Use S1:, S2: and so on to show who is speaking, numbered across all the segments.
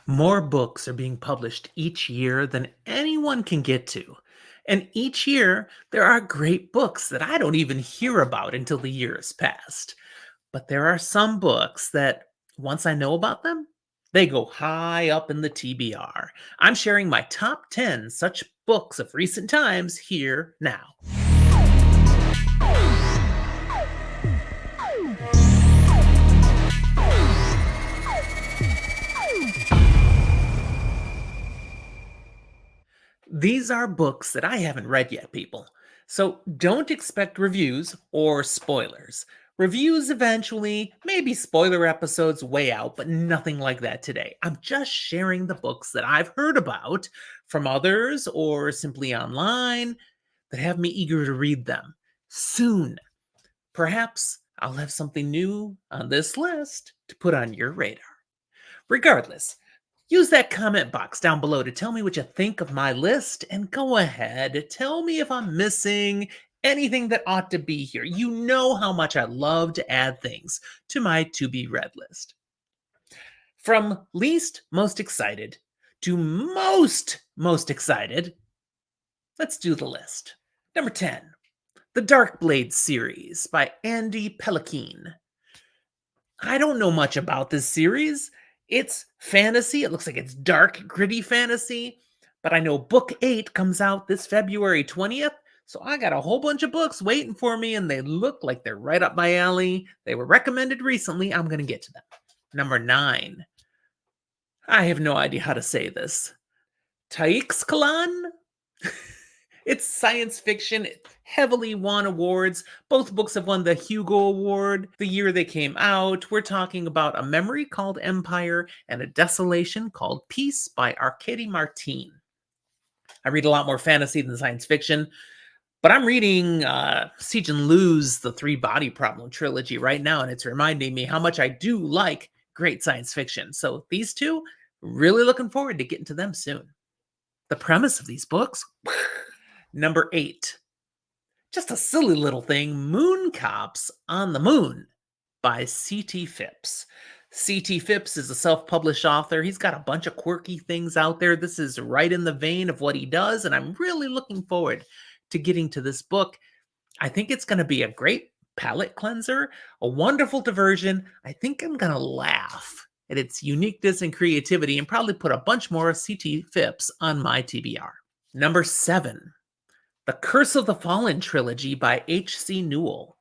S1: More books are being published each year than anyone can get to. And each year, there are great books that I don't even hear about until the year has passed. But there are some books that, once I know about them, they go high up in the TBR. I'm sharing my top 10 such books of recent times here now. These are books that I haven't read yet, people. So don't expect reviews or spoilers. Reviews eventually, maybe spoiler episodes way out, but nothing like that today. I'm just sharing the books that I've heard about from others or simply online that have me eager to read them. Soon, perhaps I'll have something new on this list to put on your radar. Regardless, use that comment box down below to tell me what you think of my list, and go ahead, tell me if I'm missing anything that ought to be here. You know how much I love to add things to my to be read list. From least most excited to most excited, let's do the list. Number 10, the Dark Blade series by Andy Pellikine. I don't know much about this series. It's fantasy. It looks like it's dark, gritty fantasy. But I know book 8 comes out this February 20th. So I got a whole bunch of books waiting for me, and they look like they're right up my alley. They were recommended recently. I'm going to get to them. Number 9. I have no idea how to say this. Taixcalan? It's science fiction. It heavily won awards. Both books have won the Hugo Award the year they came out. We're talking about A Memory Called Empire and A Desolation Called Peace by Arkady Martine. I read a lot more fantasy than science fiction, but I'm reading Siege and Lou's The Three Body Problem trilogy right now, and it's reminding me how much I do like great science fiction. So these two, really looking forward to getting to them soon. The premise of these books... Number 8, just a silly little thing, Moon Cops on the Moon by C.T. Phipps. C.T. Phipps is a self-published author. He's got a bunch of quirky things out there. This is right in the vein of what he does, and I'm really looking forward to getting to this book. I think it's going to be a great palate cleanser, a wonderful diversion. I think I'm going to laugh at its uniqueness and creativity and probably put a bunch more of C.T. Phipps on my TBR. Number 7. The Curse of the Fallen trilogy by H.C. Newell.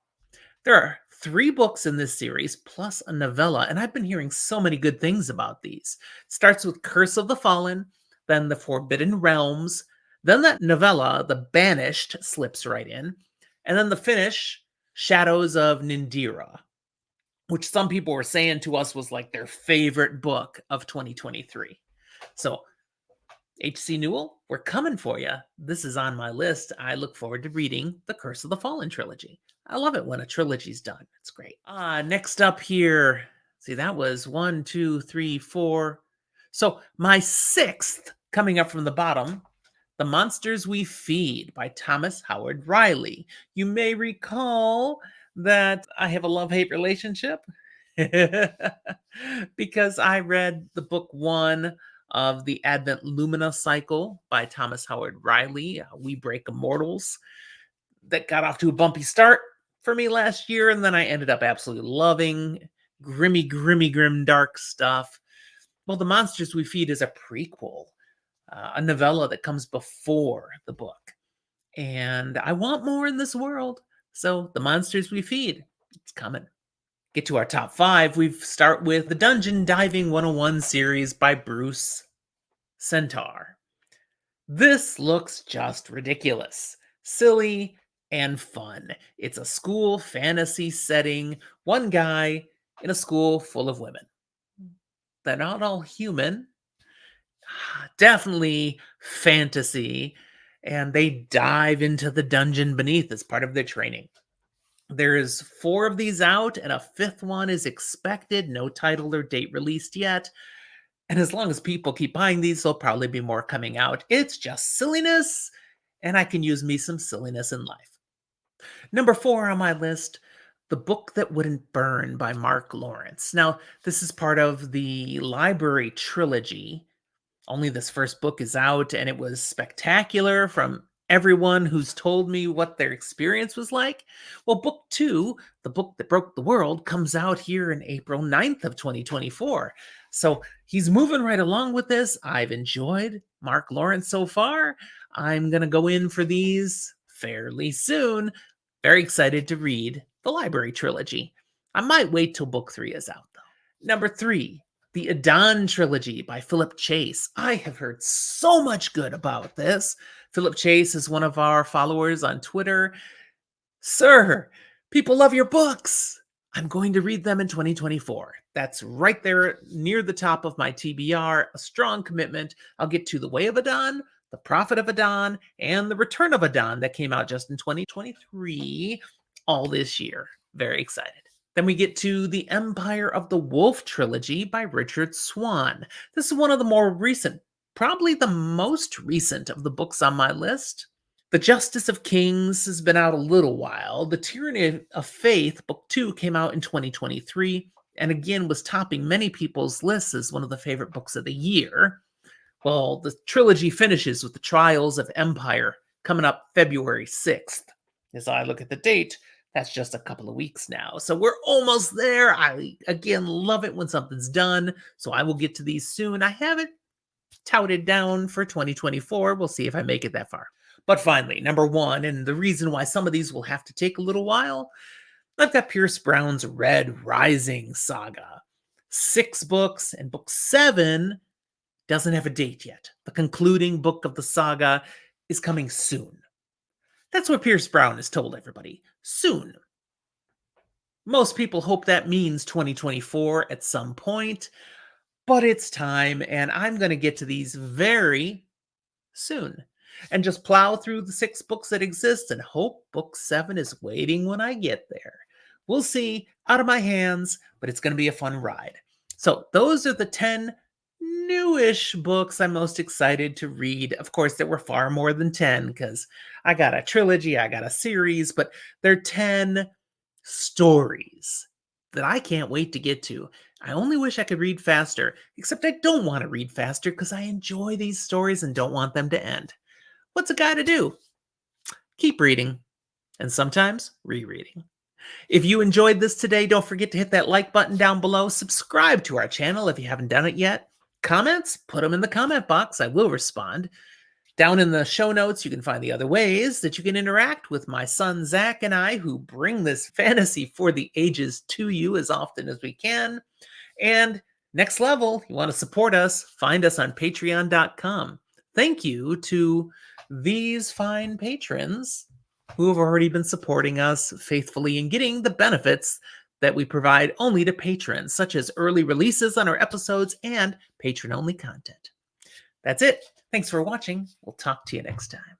S1: There are 3 books in this series, plus a novella, and I've been hearing so many good things about these. It starts with Curse of the Fallen, then The Forbidden Realms, then that novella, The Banished, slips right in, and then the finish, Shadows of Nindira, which some people were saying to us was like their favorite book of 2023. So H.C. Newell, we're coming for you. This is on my list. I look forward to reading the Curse of the Fallen trilogy. I love it when a trilogy's done. It's great. Next up here, see, that was 1, 2, 3, 4. So my 6th, coming up from the bottom, The Monsters We Feed by Thomas Howard Riley. You may recall that I have a love-hate relationship because I read the book 1 of the Advent Lumina cycle by Thomas Howard Riley, We Break Immortals, that got off to a bumpy start for me last year, and then I ended up absolutely loving grim dark stuff. Well, The Monsters We Feed is a prequel, a novella that comes before the book, and I want more in this world, so The Monsters We Feed, it's coming. Get to our top 5, we start with the Dungeon Diving 101 series by Bruce Centaur. This looks just ridiculous, silly, and fun. It's a school fantasy setting, one guy in a school full of women. They're not all human, definitely fantasy, and they dive into the dungeon beneath as part of their training. There's 4 of these out, and a 5th one is expected. No title or date released yet. And as long as people keep buying these, there'll probably be more coming out. It's just silliness, and I can use me some silliness in life. Number 4 on my list, The Book That Wouldn't Burn by Mark Lawrence. Now, this is part of the library trilogy. Only this first book is out, and it was spectacular from everyone who's told me what their experience was like. Well, book two, The Book That Broke the World, comes out here in April 9th of 2024. So he's moving right along with this. I've enjoyed Mark Lawrence so far. I'm going to go in for these fairly soon. Very excited to read the library trilogy. I might wait till book three is out, though. Number three, the Adon trilogy by Philip Chase. I have heard so much good about this. Philip Chase is one of our followers on Twitter. Sir, people love your books. I'm going to read them in 2024. That's right there near the top of my TBR, a strong commitment. I'll get to The Way of Adon, The Prophet of Adon, and The Return of Adon that came out just in 2023, all this year. Very excited. Then we get to The Empire of the Wolf trilogy by Richard Swan. This is one of the more recent, probably the most recent of the books on my list. The Justice of Kings has been out a little while. The Tyranny of Faith, book 2, came out in 2023, and again was topping many people's lists as one of the favorite books of the year. Well, the trilogy finishes with The Trials of Empire, coming up February 6th. As I look at the date, that's just a couple of weeks now. So we're almost there. I, again, love it when something's done, so I will get to these soon. I have it touted down for 2024. We'll see if I make it that far. But finally, number one, and the reason why some of these will have to take a little while, I've got Pierce Brown's Red Rising saga. 6 books, and book 7 doesn't have a date yet. The concluding book of the saga is coming soon. That's what Pierce Brown has told everybody. Soon. Most people hope that means 2024 at some point, but it's time, and I'm going to get to these very soon. And just plow through the 6 books that exist and hope book 7 is waiting when I get there. We'll see. Out of my hands, but it's going to be a fun ride. So those are the 10 newish books I'm most excited to read. Of course, there were far more than 10 because I got a trilogy, I got a series, but they're 10 stories that I can't wait to get to. I only wish I could read faster, except I don't want to read faster because I enjoy these stories and don't want them to end. What's a guy to do? Keep reading, and sometimes rereading. If you enjoyed this today, don't forget to hit that like button down below. Subscribe to our channel if you haven't done it yet. Comments? Put them in the comment box. I will respond. Down in the show notes, you can find the other ways that you can interact with my son, Zach, and I, who bring this fantasy for the ages to you as often as we can. And next level, you want to support us, find us on patreon.com. Thank you to these fine patrons who have already been supporting us faithfully and getting the benefits that we provide only to patrons, such as early releases on our episodes and patron-only content. That's it. Thanks for watching. We'll talk to you next time.